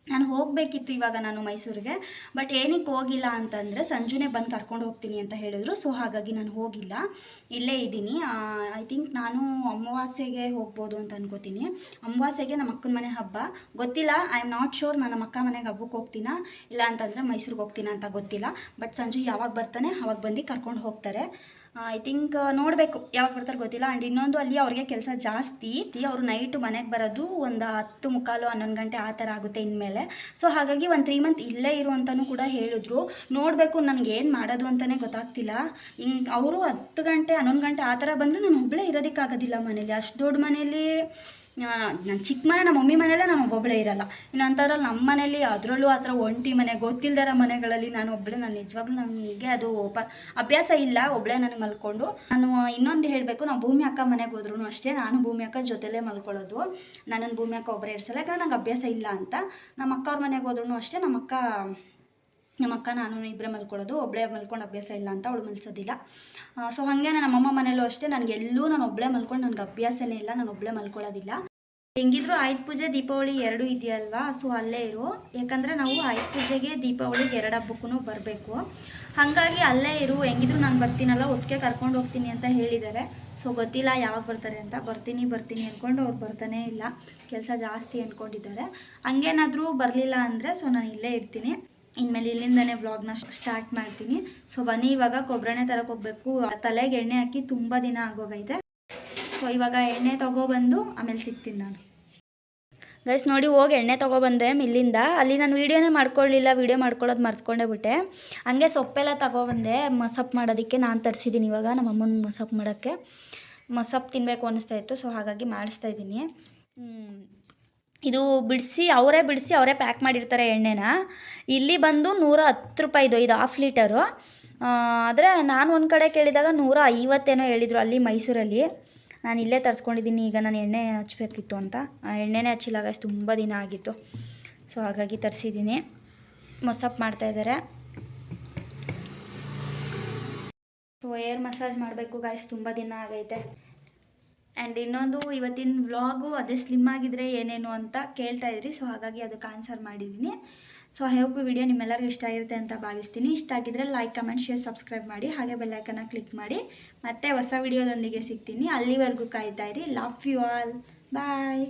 ನಾನು ಹೋಗಬೇಕಿತ್ತು ಇವಾಗ ನಾನು ಮೈಸೂರಿಗೆ, ಬಟ್ ಏನಕ್ಕೆ ಹೋಗಿಲ್ಲ ಅಂತಂದರೆ ಸಂಜುನೇ ಬಂದು ಕರ್ಕೊಂಡು ಹೋಗ್ತೀನಿ ಅಂತ ಹೇಳಿದ್ರು. ಸೊ ಹಾಗಾಗಿ ನಾನು ಹೋಗಿಲ್ಲ, ಇಲ್ಲೇ ಇದ್ದೀನಿ. ಐ ಥಿಂಕ್ ನಾನು ಅಮಾವಾಸ್ಯೆಗೆ ಹೋಗ್ಬೋದು ಅಂತ ಅನ್ಕೋತೀನಿ. ಅಮಾವಾಸ್ಯೆಗೆ ನಮ್ಮ ಅಕ್ಕನ ಮನೆ ಹಬ್ಬ, ಗೊತ್ತಿಲ್ಲ. ಐ ಆಮ್ ನಾಟ್ ಶೋರ್ ನಾನು ನಮ್ಮ ಅಕ್ಕ ಮನೆಗೆ ಹಬ್ಬಕ್ಕೆ ಹೋಗ್ತೀನಾ ಇಲ್ಲ ಅಂತಂದರೆ ಮೈಸೂರಿಗೆ ಹೋಗ್ತೀನ ಅಂತ ಗೊತ್ತಿಲ್ಲ. ಬಟ್ ಸಂಜು ಯಾವಾಗ ಬರ್ತಾನೆ ಅವಾಗ ಬಂದು ಕರ್ಕೊಂಡು ಹೋಗ್ತಾರೆ. ಐ ಥಿಂಕ್ ನೋಡಬೇಕು ಯಾವಾಗ ಬರ್ತಾರೆ ಗೊತ್ತಿಲ್ಲ. ಆ್ಯಂಡ್ ಇನ್ನೊಂದು ಅಲ್ಲಿ ಅವ್ರಿಗೆ ಕೆಲಸ ಜಾಸ್ತಿ, ಅವರು ನೈಟು ಮನೆಗೆ ಬರೋದು ಒಂದು 10:45 11 ಗಂಟೆ ಆ ಥರ ಆಗುತ್ತೆ ಇನ್ಮೇಲೆ. ಸೊ ಹಾಗಾಗಿ ಒಂದು 3 ಮಂತ್ ಇಲ್ಲೇ ಇರು ಅಂತಲೂ ಕೂಡ ಹೇಳಿದ್ರು. ನೋಡಬೇಕು ನನಗೇನು ಮಾಡೋದು ಅಂತಲೇ ಗೊತ್ತಾಗ್ತಿಲ್ಲ. ಹಿಂಗೆ ಅವರು 10 ಗಂಟೆ 11 ಗಂಟೆ ಆ ಥರ ಬಂದರೆ ನಾನು ಒಬ್ಬಳೇ ಇರೋದಕ್ಕಾಗೋದಿಲ್ಲ ಮನೇಲಿ. ಅಷ್ಟು ದೊಡ್ಡ ಮನೇಲಿ ನನ್ನ ಚಿಕ್ಕ ಮನೆ, ನಮ್ಮ ಮಮ್ಮಿ ಮನೆಯಲ್ಲೇ ನಾನು ಒಬ್ಬೊಬ್ಬಳೇ ಇರೋಲ್ಲ. ಇನ್ನು ಅಂಥದ್ರಲ್ಲಿ ನಮ್ಮ ಮನೇಲಿ ಅದರಲ್ಲೂ ಆ ಥರ ಒಂಟಿ ಮನೆ ಗೊತ್ತಿಲ್ಲದರ ಮನೆಗಳಲ್ಲಿ ನಾನು ಒಬ್ಬಳೇ. ನಾನು ನಿಜವಾಗ್ಲೂ ನನಗೆ ಅದು ಅಭ್ಯಾಸ ಇಲ್ಲ ಒಬ್ಬಳೇ ನನಗೆ ಮಲ್ಕೊಂಡು. ನಾನು ಇನ್ನೊಂದು ಹೇಳಬೇಕು, ನಾವು ಭೂಮಿ ಅಕ್ಕ ಮನೆಗೆ ಹೋದ್ರೂ ಅಷ್ಟೇ, ನಾನು ಭೂಮಿ ಅಕ್ಕ ಜೊತೆಲೇ ಮಲ್ಕೊಳ್ಳೋದು. ನನ್ನನ್ನು ಭೂಮಿ ಅಕ್ಕ ಒಬ್ಬರೇ ಇರಿಸಲ್ಲ, ಯಾಕಂದ್ರೆ ನಂಗೆ ಅಭ್ಯಾಸ ಇಲ್ಲ ಅಂತ. ನಮ್ಮ ಅಕ್ಕ ಅವ್ರ ಮನೆಗೆ ಹೋದ್ರೂ ಅಷ್ಟೇ, ನಮ್ಮ ಅಕ್ಕ ನಾನು ಇಬ್ಬರೇ ಮಲ್ಕೊಳ್ಳೋದು, ಒಬ್ಬಳೇ ಮಲ್ಕೊಂಡು ಅಭ್ಯಾಸ ಇಲ್ಲ ಅಂತ ಅವಳು ಮಲ್ಸೋದಿಲ್ಲ. ಸೊ ಹಾಗೆ ನಮ್ಮಮ್ಮ ಮನೇಲೂ ಅಷ್ಟೇ, ನನಗೆಲ್ಲೂ ನಾನು ಒಬ್ಬಳೇ ಮಲ್ಕೊಂಡು ನನಗೆ ಅಭ್ಯಾಸನೇ ಇಲ್ಲ, ನಾನು ಒಬ್ಬಳೇ ಮಲ್ಕೊಳ್ಳೋದಿಲ್ಲ. ಹೆಂಗಿದ್ರು ಆಯುಧ ಪೂಜೆ ದೀಪಾವಳಿ ಎರಡೂ ಇದೆಯಲ್ವಾ, ಸೊ ಅಲ್ಲೇ ಇರು. ಯಾಕಂದರೆ ನಾವು ಆಯುಧ ಪೂಜೆಗೆ ದೀಪಾವಳಿಗೆ 2 ಹಬ್ಬಕ್ಕೂ ಬರಬೇಕು, ಹಾಗಾಗಿ ಅಲ್ಲೇ ಇರು. ಹೆಂಗಿದ್ರು ನಾನು ಬರ್ತೀನಲ್ಲ, ಒಟ್ಟಿಗೆ ಕರ್ಕೊಂಡು ಹೋಗ್ತೀನಿ ಅಂತ ಹೇಳಿದ್ದಾರೆ. ಸೊ ಗೊತ್ತಿಲ್ಲ ಯಾವಾಗ ಬರ್ತಾರೆ ಅಂತ. ಬರ್ತೀನಿ ಅಂದ್ಕೊಂಡು ಅವ್ರು ಬರ್ತಾನೇ ಇಲ್ಲ, ಕೆಲಸ ಜಾಸ್ತಿ ಅಂದ್ಕೊಂಡಿದ್ದಾರೆ. ಹಂಗೇನಾದರೂ ಬರಲಿಲ್ಲ ಅಂದರೆ ಸೊ ನಾನು ಇಲ್ಲೇ ಇರ್ತೀನಿ. ಇನ್ಮೇಲೆ ಇಲ್ಲಿಂದನೇ ವ್ಲಾಗ್ನ ಸ್ಟಾರ್ಟ್ ಮಾಡ್ತೀನಿ. ಸೊ ಬನ್ನಿ ಇವಾಗ ಕೊಬ್ಬರಣೆ ತರಕ್ಕೆ ಹೋಗಬೇಕು. ತಲೆಗೆ ಎಣ್ಣೆ ಹಾಕಿ ತುಂಬ ದಿನ ಆಗೋಗೈತೆ. ಸೊ ಇವಾಗ ಎಣ್ಣೆ ತೊಗೊಬಂದು ಆಮೇಲೆ ಸಿಗ್ತೀನಿ ನಾನು. ಗೈಸ್ ನೋಡಿ, ಹೋಗಿ ಎಣ್ಣೆ ತೊಗೊಬಂದೆ ಮಿಲ್ಲಿಂದ. ಅಲ್ಲಿ ನಾನು ವೀಡಿಯೋನೇ ಮಾಡ್ಕೊಳ್ಳಿಲ್ಲ, ವೀಡಿಯೋ ಮಾಡ್ಕೊಳ್ಳೋದು ಮರ್ತ್ಕೊಂಡೇ ಬಿಟ್ಟೆ. ಹಂಗೆ ಸೊಪ್ಪೆಲ್ಲ ತೊಗೊಬಂದೆ ಮೊಸಪ್ಪು ಮಾಡೋದಕ್ಕೆ. ನಾನು ತರಿಸಿದ್ದೀನಿ ಇವಾಗ ನಮ್ಮಮ್ಮನ ಮೊಸಪ್ಪು ಮಾಡೋಕ್ಕೆ. ಮೊಸಪ್ಪು ತಿನ್ನಬೇಕು ಅನ್ನಿಸ್ತಾ ಇತ್ತು, ಸೊ ಹಾಗಾಗಿ ಮಾಡಿಸ್ತಾಯಿದ್ದೀನಿ. ಇದು ಅವರೇ ಬಿಡಿಸಿ ಅವರೇ ಪ್ಯಾಕ್ ಮಾಡಿರ್ತಾರೆ ಎಣ್ಣೆನ. ಇಲ್ಲಿ ಬಂದು 110 ರೂಪಾಯಿದು, ಇದು 1/2 ಲೀಟರು. ಆದರೆ ನಾನು ಒಂದು ಕಡೆ ಕೇಳಿದಾಗ 150 ಹೇಳಿದರು ಅಲ್ಲಿ ಮೈಸೂರಲ್ಲಿ. ನಾನು ಇಲ್ಲೇ ತರಿಸ್ಕೊಂಡಿದ್ದೀನಿ. ಈಗ ನಾನು ಎಣ್ಣೆ ಹಚ್ಚಬೇಕಿತ್ತು ಅಂತ ಎಣ್ಣೆನೇ ಹಚ್ಚಿಲ್ಲ ಗೈಸ್, ತುಂಬ ದಿನ ಆಗಿತ್ತು. ಸೊ ಹಾಗಾಗಿ ತರಿಸಿದ್ದೀನಿ. ಮೊಸಪ್ಪು ಮಾಡ್ತಾಯಿದ್ದಾರೆ. ಸೊ ಏರ್ ಮಸಾಜ್ ಮಾಡಬೇಕು ಗೈಸ್, ತುಂಬ ದಿನ ಆಗೈತೆ. ಆ್ಯಂಡ್ ಇನ್ನೊಂದು ಇವತ್ತಿನ ವ್ಲಾಗು ಅದೇ ಸ್ಲಿಮ್ ಆಗಿದ್ರೆ ಏನೇನು ಅಂತ ಕೇಳ್ತಾ ಇದ್ರಿ, ಸೊ ಹಾಗಾಗಿ ಅದಕ್ಕೆ ಆನ್ಸರ್ ಮಾಡಿದ್ದೀನಿ. ಸೊ ಐ ಹೋಪ್ ಈ ವಿಡಿಯೋ ನಿಮ್ಮೆಲ್ಲರಿಗೂ ಇಷ್ಟ ಆಗಿರುತ್ತೆ ಅಂತ ಭಾವಿಸ್ತೀನಿ. ಇಷ್ಟ ಆಗಿದ್ರೆ ಲೈಕ್, ಕಮೆಂಟ್, ಶೇರ್, ಸಬ್ಸ್ಕ್ರೈಬ್ ಮಾಡಿ, ಹಾಗೆ ಬೆಲ್ಲೈಕನ್ನ ಕ್ಲಿಕ್ ಮಾಡಿ. ಮತ್ತೆ ಹೊಸ ವಿಡಿಯೋದೊಂದಿಗೆ ಸಿಗ್ತೀನಿ. ಅಲ್ಲಿವರೆಗೂ ಕಾಯ್ತಾ ಇರಿ. Love you all. ಬಾಯ್.